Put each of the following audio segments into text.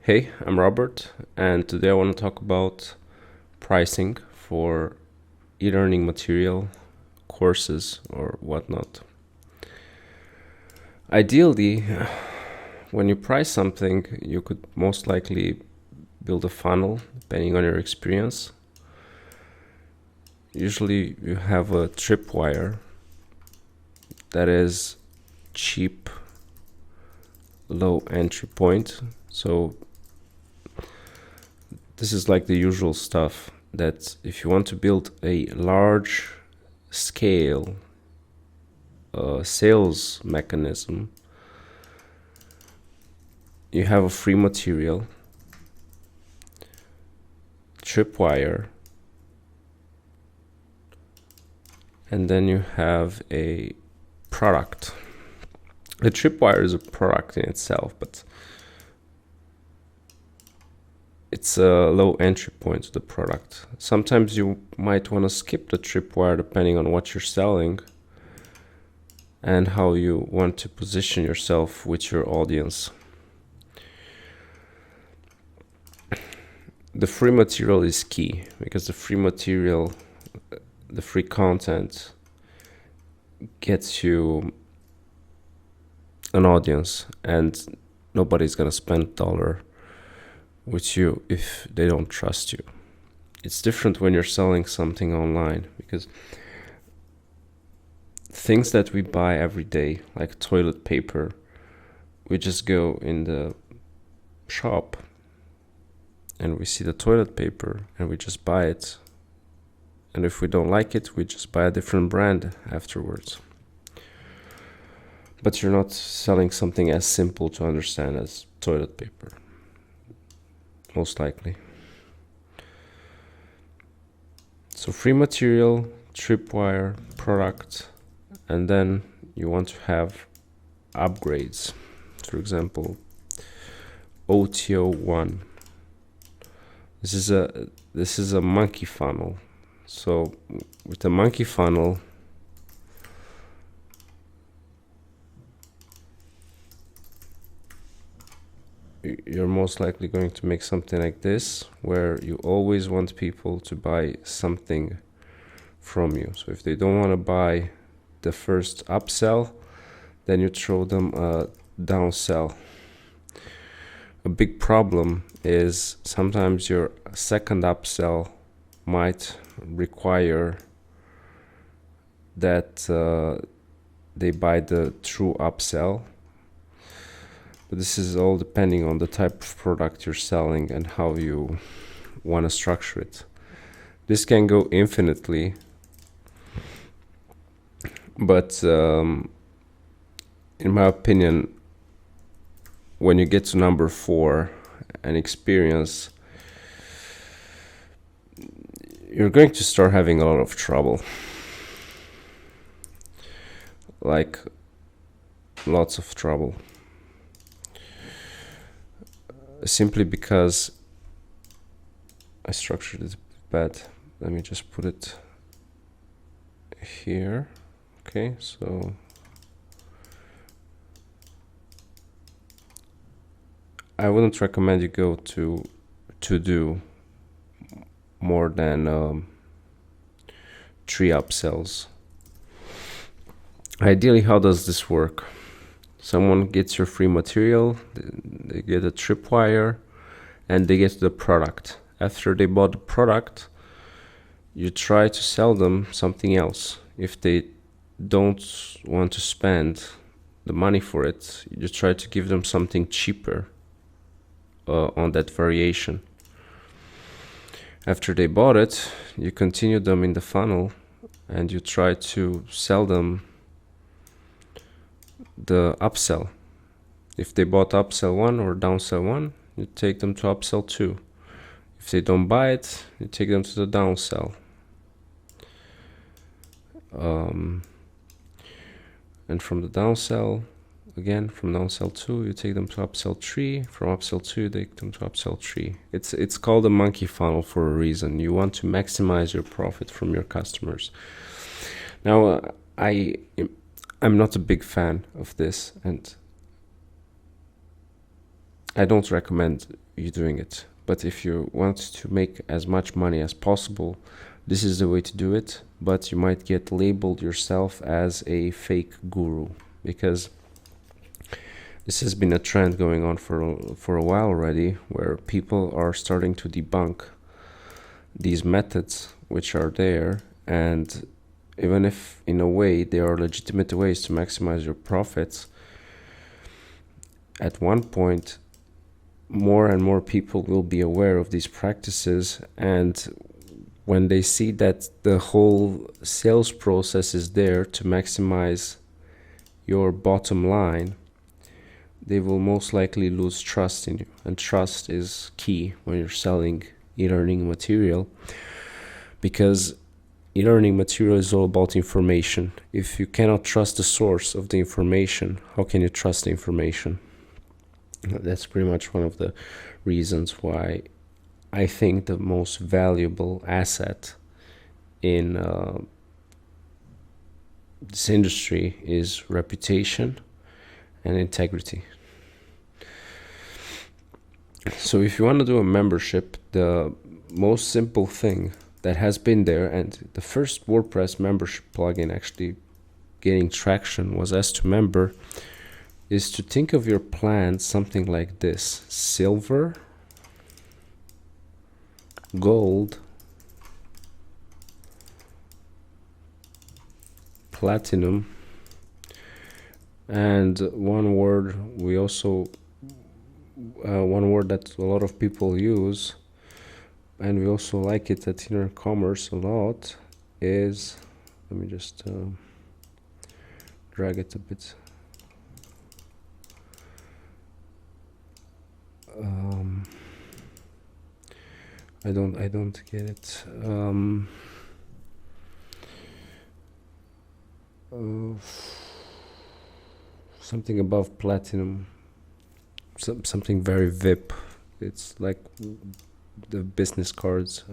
Hey, I'm Robert, and today I want to talk about pricing for e-learning material, courses, or whatnot. Ideally, when you price something, you could most likely build a funnel depending on your experience. Usually, you have a tripwire that is cheap, low entry point. So this is like the usual stuff that if you want to build a large scale sales mechanism, you have a free material, tripwire, and then you have a product. The tripwire is a product in itself, but it's a low entry point to the product. Sometimes you might want to skip the tripwire depending on what you're selling and how you want to position yourself with your audience. The free material is key because the free material, the free content gets you an audience, and nobody's gonna spend $1 with you if they don't trust you. It's different when you're selling something online because things that we buy every day, like toilet paper, we just go in the shop and we see the toilet paper and we just buy it. And if we don't like it, we just buy a different brand afterwards. But you're not selling something as simple to understand as toilet paper, most likely. So free material, tripwire, product, and then you want to have upgrades. For example, OTO1. This is a monkey funnel. So with the monkey funnel, you're most likely going to make something like this, where you always want people to buy something from you. So if they don't want to buy the first upsell, then you throw them a downsell. A big problem is sometimes your second upsell might require that they buy the true upsell. But this is all depending on the type of product you're selling and how you want to structure it. This can go infinitely, but in my opinion, when you get to number 4 and experience, you're going to start having a lot of trouble. Like, lots of trouble. Simply because I structured it bad. Let me just put it here. Okay, so I wouldn't recommend you go to do more than 3 upsells. Ideally, how does this work? Someone gets your free material, they get a tripwire, and they get the product. After they bought the product, you try to sell them something else. If they don't want to spend the money for it, you try to give them something cheaper on that variation. After they bought it, you continue them in the funnel and you try to sell them the upsell. If they bought upsell 1 or downsell 1, you take them to upsell 2. If they don't buy it, you take them to the downsell. And from the downsell, again, from downsell 2, you take them to upsell 3. From upsell 2, you take them to upsell 3. It's called a monkey funnel for a reason. You want to maximize your profit from your customers. Now, I'm not a big fan of this, and I don't recommend you doing it. But if you want to make as much money as possible, this is the way to do it. But you might get labeled yourself as a fake guru, because this has been a trend going on for a while already, where people are starting to debunk these methods which are there, and even if in a way they are legitimate ways to maximize your profits, at one point more and more people will be aware of these practices, and when they see that the whole sales process is there to maximize your bottom line, they will most likely lose trust in you. And trust is key when you're selling e-learning material, because e-learning material is all about information. If you cannot trust the source of the information, how can you trust the information? That's pretty much one of the reasons why I think the most valuable asset in this industry is reputation and integrity. So if you want to do a membership, the most simple thing that has been there, and the first WordPress membership plugin actually gaining traction was S2Member, is to think of your plan something like this: silver, gold, platinum, and one word that a lot of people use, and we also like it at Inner Commerce a lot, is, let me just drag it a bit. I don't get it. Something above platinum, something very VIP. It's like the business cards.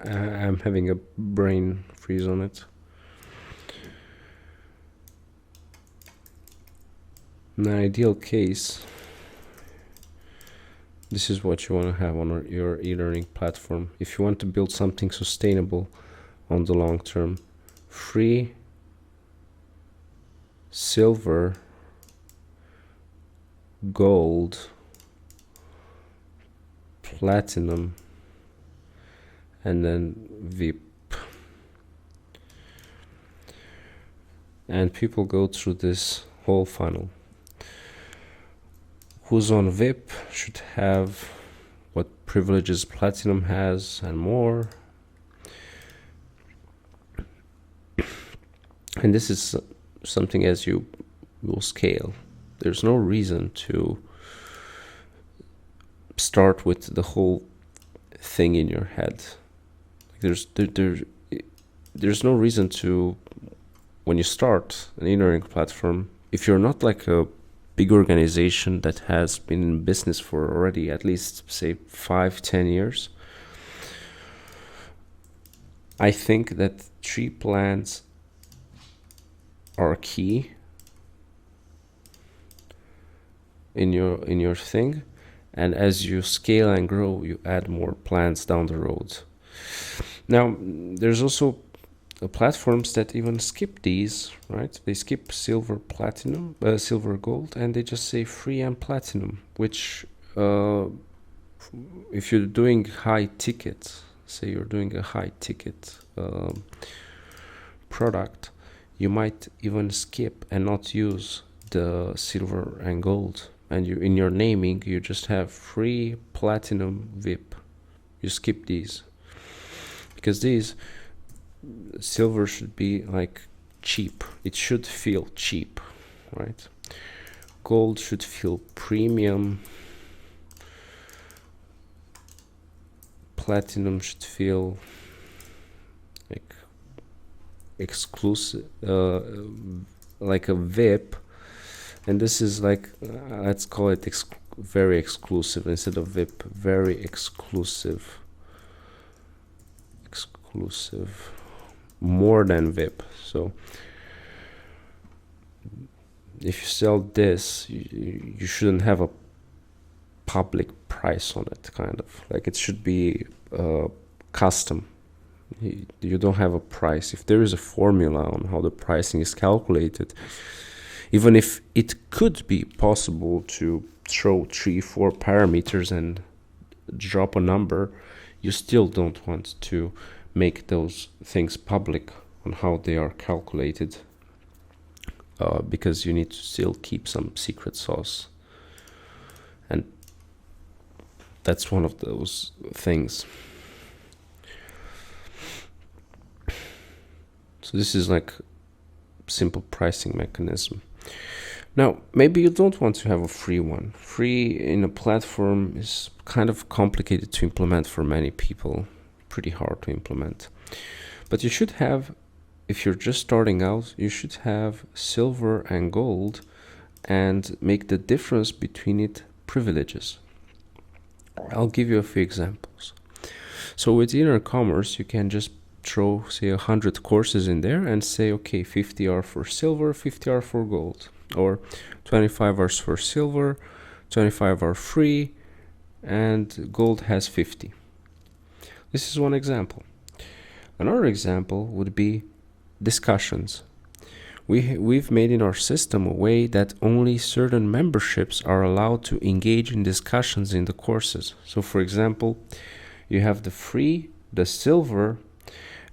I'm having a brain freeze on it. In an ideal case, this is what you want to have on your e-learning platform. If you want to build something sustainable on the long term: free, silver, gold, platinum, and then VIP. And people go through this whole funnel. Who's on VIP should have what privileges platinum has and more. And this is something as you will scale. There's no reason to start with the whole thing in your head. There's no reason to, when you start an e-learning platform, if you're not like a big organization that has been in business for already at least, say, 5-10 years, I think that 3 plans are key in your thing, and as you scale and grow, you add more plans down the road. Now, there's also platforms that even skip these, right? They skip silver, platinum, silver, gold, and they just say free and platinum, which if you're doing high ticket, say you're doing a high ticket product, you might even skip and not use the silver and gold, and you, in your naming, you just have free, platinum, VIP. You skip these, because these, silver should be like cheap. It should feel cheap, right? Gold should feel premium. Platinum should feel like exclusive, like a VIP. And this is like, let's call it very exclusive instead of VIP. Very exclusive. Exclusive. More than VIP. So if you sell this, you shouldn't have a public price on it, kind of like it should be custom. You don't have a price. If there is a formula on how the pricing is calculated, even if it could be possible to throw 3-4 parameters and drop a number, you still don't want to make those things public on how they are calculated, because you need to still keep some secret sauce. And that's one of those things. So this is like simple pricing mechanism. Now, maybe you don't want to have a free one. Free in a platform is kind of complicated to implement for many people, pretty hard to implement. But you should have, if you're just starting out, you should have silver and gold and make the difference between it privileges. I'll give you a few examples. So with inner commerce, you can just throw, say, 100 courses in there and say, okay, 50 are for silver, 50 are for gold, or 25 are for silver, 25 are free, and gold has 50. This is one example. Another example would be discussions. We've made in our system a way that only certain memberships are allowed to engage in discussions in the courses. So for example, you have the free, the silver,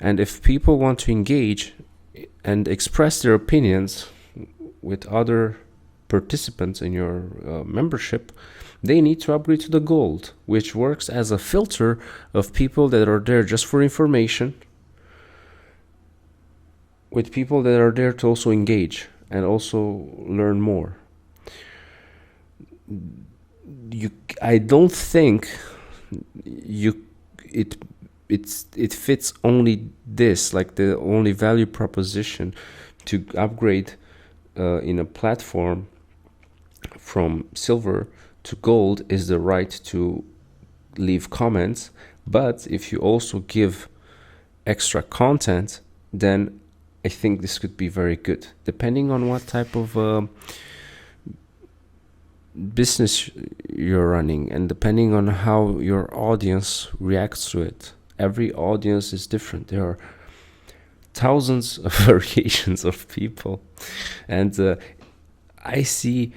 and if people want to engage and express their opinions with other participants in your membership, they need to upgrade to the gold, which works as a filter of people that are there just for information, with people that are there to also engage and also learn more. I don't think it fits only this, like the only value proposition to upgrade in a platform from silver to gold is the right to leave comments. But if you also give extra content, then I think this could be very good, depending on what type of business you're running and depending on how your audience reacts to it. Every audience is different. There are thousands of variations of people, and I see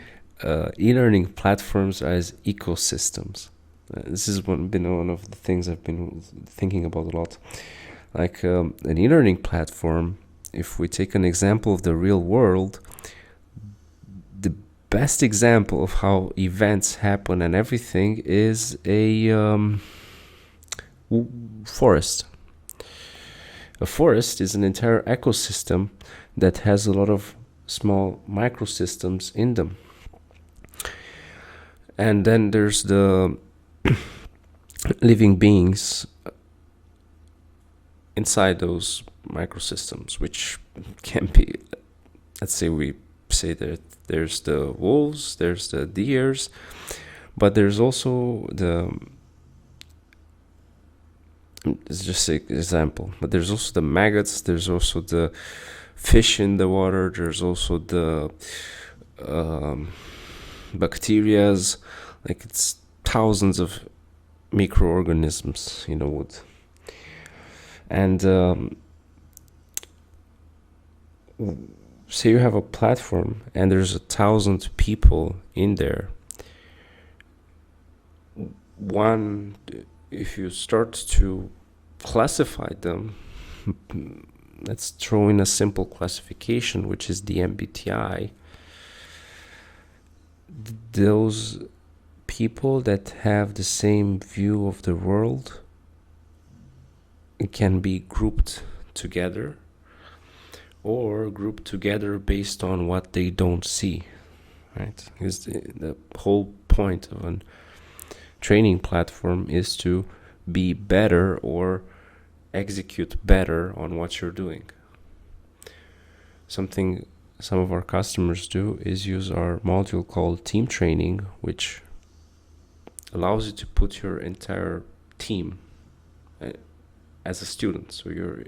e-learning platforms as ecosystems. This has been one of the things I've been thinking about a lot. Like an e-learning platform, if we take an example of the real world, the best example of how events happen and everything is a forest. A forest is an entire ecosystem that has a lot of small microsystems in them. And then there's the living beings inside those microsystems, which can be, let's say we say that there's the wolves, there's the deers, but there's also it's just an example, but there's also the maggots, there's also the fish in the water, there's also the bacterias, like it's thousands of microorganisms in a wood. And say you have a platform and there's 1,000 people in there. One, if you start to classify them, let's throw in a simple classification, which is the MBTI. Those people that have the same view of the world can be grouped together, or grouped together based on what they don't see, right? Because the whole point of a training platform is to be better or execute better on what you're doing. Something some of our customers do is use our module called team training, which allows you to put your entire team as a student. So you're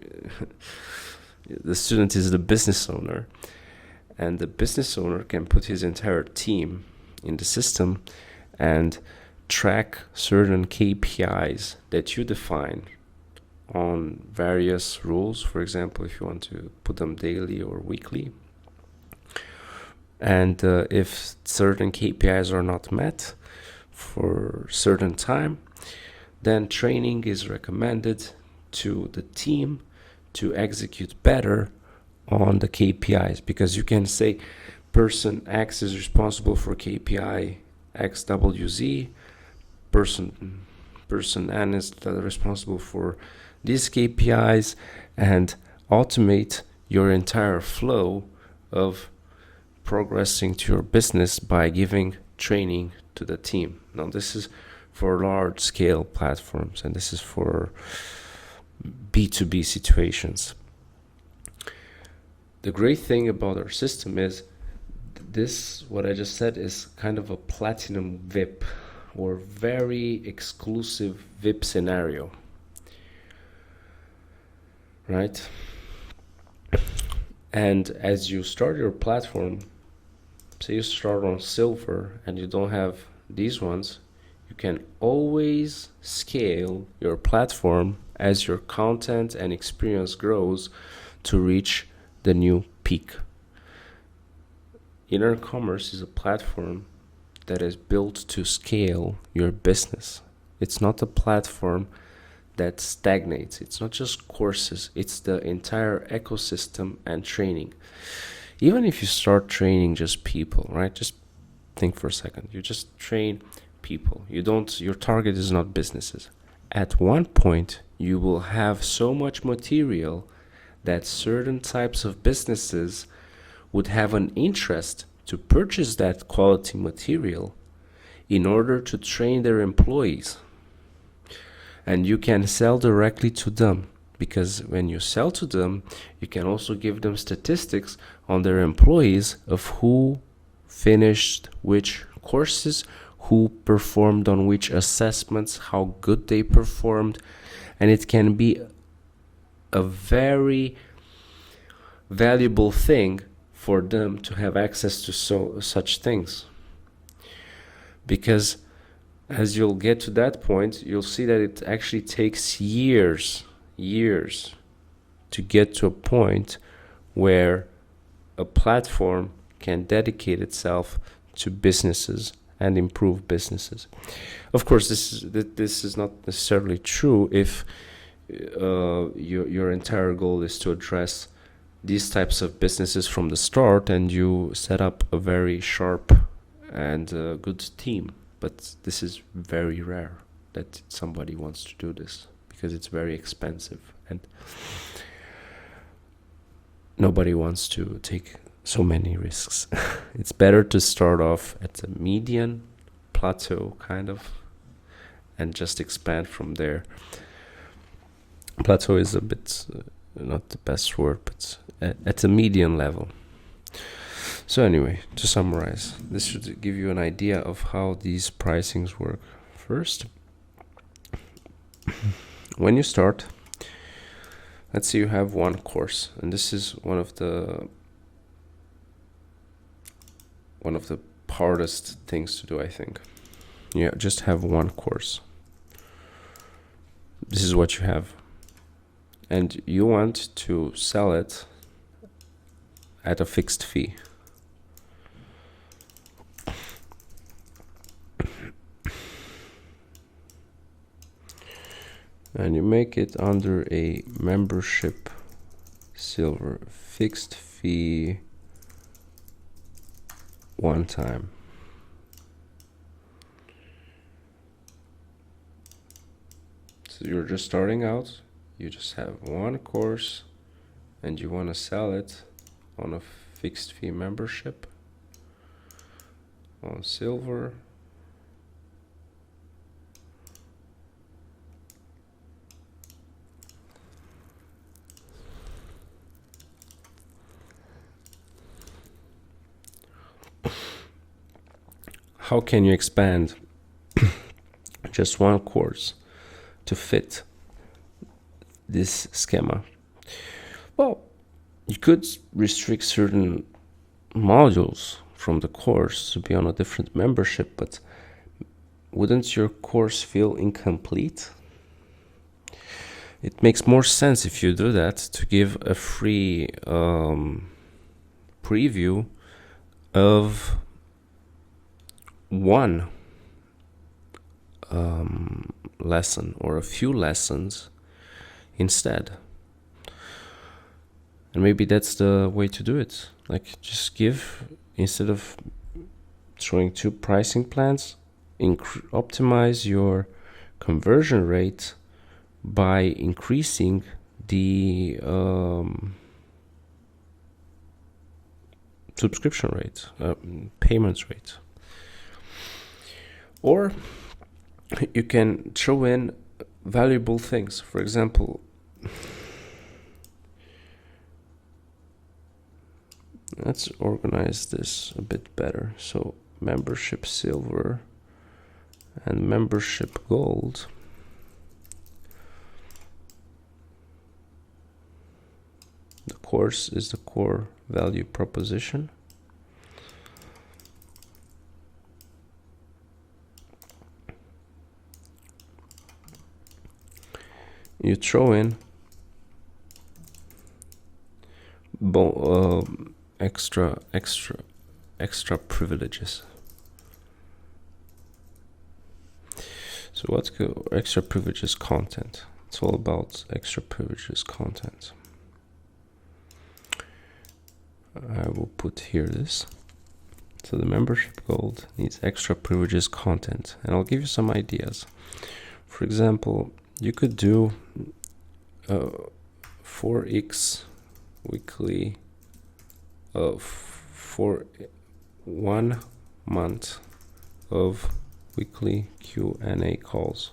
the student is the business owner, and the business owner can put his entire team in the system and track certain KPIs that you define on various rules. For example, if you want to put them daily or weekly, and if certain KPIs are not met for certain time, then training is recommended to the team to execute better on the KPIs, because you can say person X is responsible for KPI XWZ, person N is responsible for these KPIs, and automate your entire flow of progressing to your business by giving training to the team. Now, this is for large scale platforms, and this is for B2B situations. The great thing about our system is this, what I just said, is kind of a platinum VIP or very exclusive VIP scenario, right? And as you start your platform, say you start on silver and you don't have these ones, you can always scale your platform as your content and experience grows to reach the new peak. Inner Commerce is a platform that is built to scale your business. It's not a platform that stagnates. It's not just courses, it's the entire ecosystem and training. Even if you start training just people, right? Just think for a second. You just train people. Your target is not businesses. At one point, you will have so much material that certain types of businesses would have an interest to purchase that quality material in order to train their employees. And you can sell directly to them, because when you sell to them, you can also give them statistics on their employees of who finished which courses, who performed on which assessments, how good they performed, and it can be a very valuable thing for them to have access to such things. Because as you'll get to that point, you'll see that it actually takes years to get to a point where a platform can dedicate itself to businesses and improve businesses. Of course, this is not necessarily true if your entire goal is to address these types of businesses from the start and you set up a very sharp and good team. But this is very rare that somebody wants to do this, because it's very expensive and nobody wants to take so many risks. It's better to start off at a median plateau kind of and just expand from there. Plateau is a bit not the best word, but at a median level. So anyway, to summarize, this should give you an idea of how these pricings work. First, when you start, let's say you have one course, and this is one of the hardest things to do, I think. You just have one course. This is what you have. And you want to sell it at a fixed fee. And you make it under a membership silver fixed fee one time. So you're just starting out, you just have one course and you want to sell it on a fixed fee membership on silver. How can you expand just one course to fit this schema? Well, you could restrict certain modules from the course to be on a different membership, but wouldn't your course feel incomplete? It makes more sense if you do that to give a free preview of one lesson or a few lessons instead. And maybe that's the way to do it. Like, just give, instead of showing 2 pricing plans, optimize your conversion rate by increasing the subscription rate, payments rate. Or you can throw in valuable things. For example, let's organize this a bit better. So membership silver and membership gold. The course is the core value proposition. You throw in extra privileges. So what's extra privileges content? It's all about extra privileges content. I will put here this. So the membership gold needs extra privileges content, and I'll give you some ideas. For example, you could do 4x weekly for 1 month of weekly Q&A calls.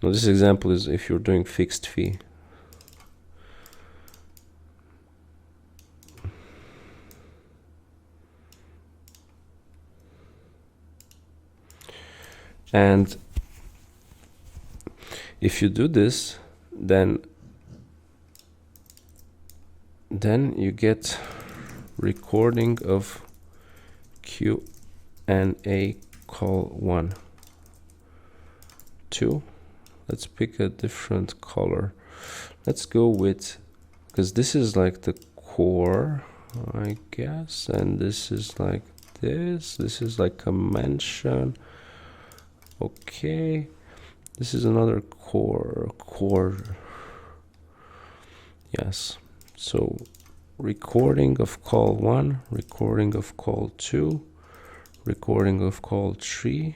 Now this example is if you're doing fixed fee. And if you do this, then you get recording of Q&A call 1, 2. Let's pick a different color. Let's go with, because this is like the core, I guess, and this is like this. This is like a mention. Okay, this is another core. Yes. So recording of call 1, recording of call 2, recording of call 3.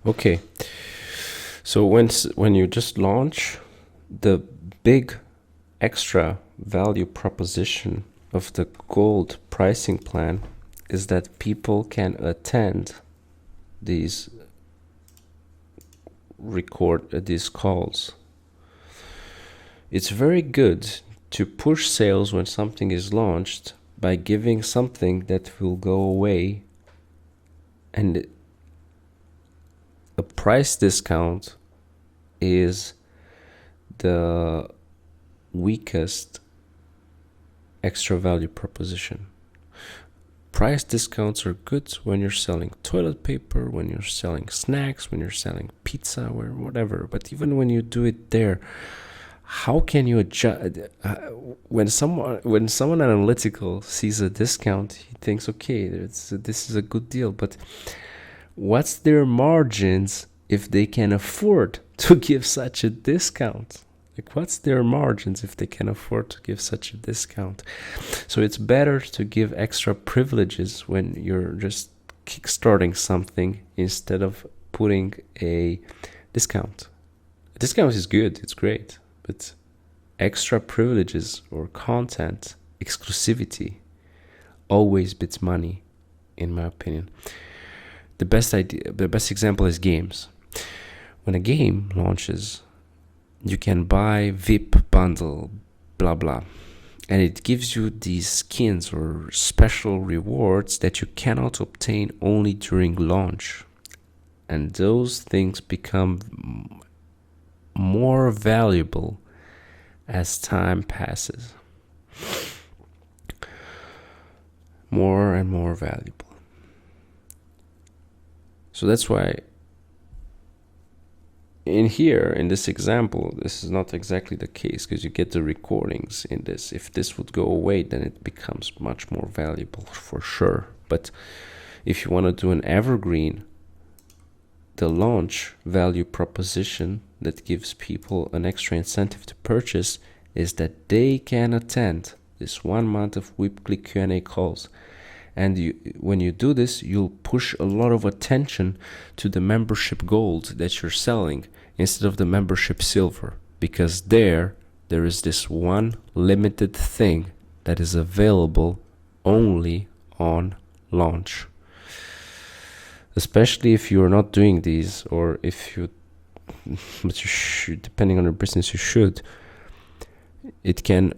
Okay, so when you just launch, the big extra value proposition of the gold pricing plan is that people can attend these these calls. It's very good to push sales when something is launched by giving something that will go away, and a price discount is the weakest extra value proposition. Price discounts are good when you're selling toilet paper, when you're selling snacks, when you're selling pizza, or whatever. But even when you do it there, how can you adjust? When someone analytical sees a discount, he thinks, okay, this is a good deal. But what's their margins if they can afford to give such a discount? Like, what's their margins if they can afford to give such a discount? So it's better to give extra privileges when you're just kickstarting something instead of putting a discount. A discount is good, it's great, but extra privileges or content, exclusivity, always beats money, in my opinion. The best example is games. When a game launches, you can buy VIP bundle, blah blah. And it gives you these skins or special rewards that you cannot obtain only during launch. And those things become more valuable as time passes. More and more valuable. So that's why in this example, this is not exactly the case, because you get the recordings in this. If this would go away, then it becomes much more valuable for sure. But if you want to do an evergreen, the launch value proposition that gives people an extra incentive to purchase is that they can attend this 1 month of weekly Q&A calls. And when you do this, you'll push a lot of attention to the membership gold that you're selling instead of the membership silver, because there is this one limited thing that is available only on launch. Especially if you're not doing these, or if you, but you should, depending on your business, you should. It can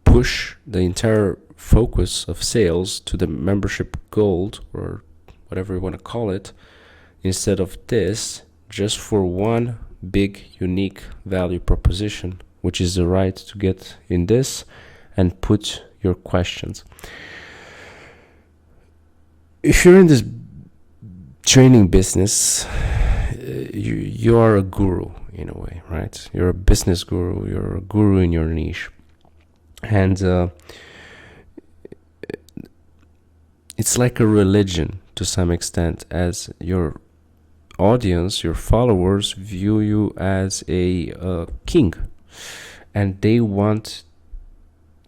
push the entire focus of sales to the membership gold, or whatever you want to call it, instead of this, just for one big unique value proposition, which is the right to get in this and put your questions. If you're in this training business, you are a guru in a way, right? You're a business guru, you're a guru in your niche. And it's like a religion to some extent, as your audience, your followers view you as a king, and they want,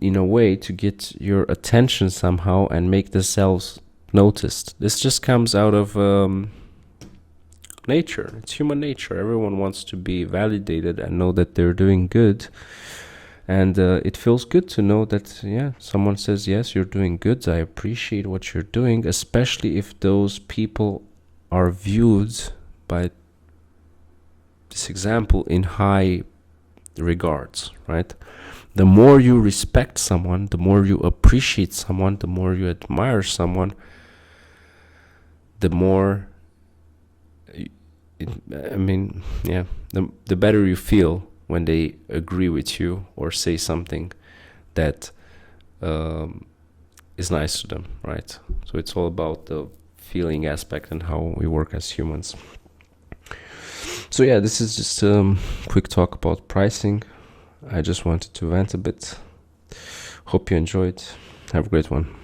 in a way, to get your attention somehow and make themselves noticed. This just comes out of nature. It's human nature. Everyone wants to be validated and know that they're doing good. And it feels good to know that, someone says, yes, you're doing good. I appreciate what you're doing, especially if those people are viewed by this example in high regards, right? The more you respect someone, the more you appreciate someone, the more you admire someone, the more, the better you feel when they agree with you or say something that is nice to them, right? So it's all about the feeling aspect and how we work as humans. So this is just a quick talk about pricing. I just wanted to vent a bit. Hope you enjoyed. Have a great one.